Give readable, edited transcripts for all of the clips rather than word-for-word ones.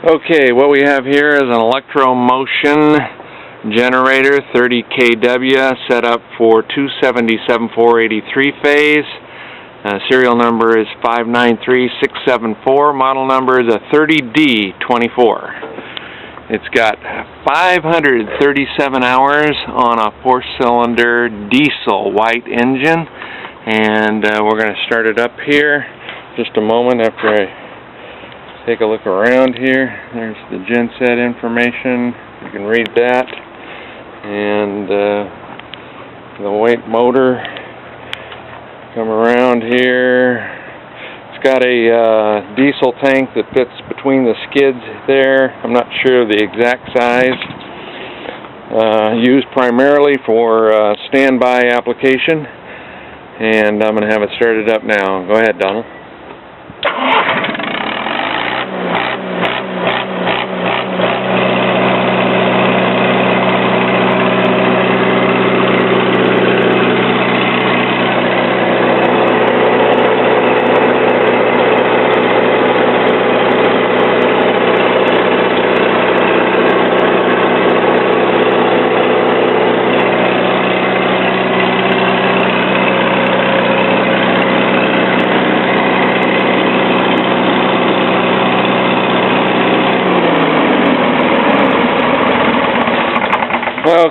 Okay, what we have here is an Electro Motion generator, 30 kW, set up for 277/483 phase. Serial number is 593674. Model number is a 30D24. It's got 537 hours on a 4-cylinder diesel white engine, and we're going to start it up here just a moment after I take a look around here. There's the genset information. You can read that. And the weight motor. Come around here. It's got a diesel tank that fits between the skids there. I'm not sure of the exact size. Used primarily for standby application. And I'm going to have it started up now. Go ahead, Donald.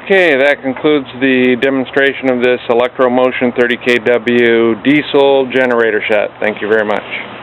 Okay, that concludes the demonstration of this Electro Motion 30 kW diesel generator set. Thank you very much.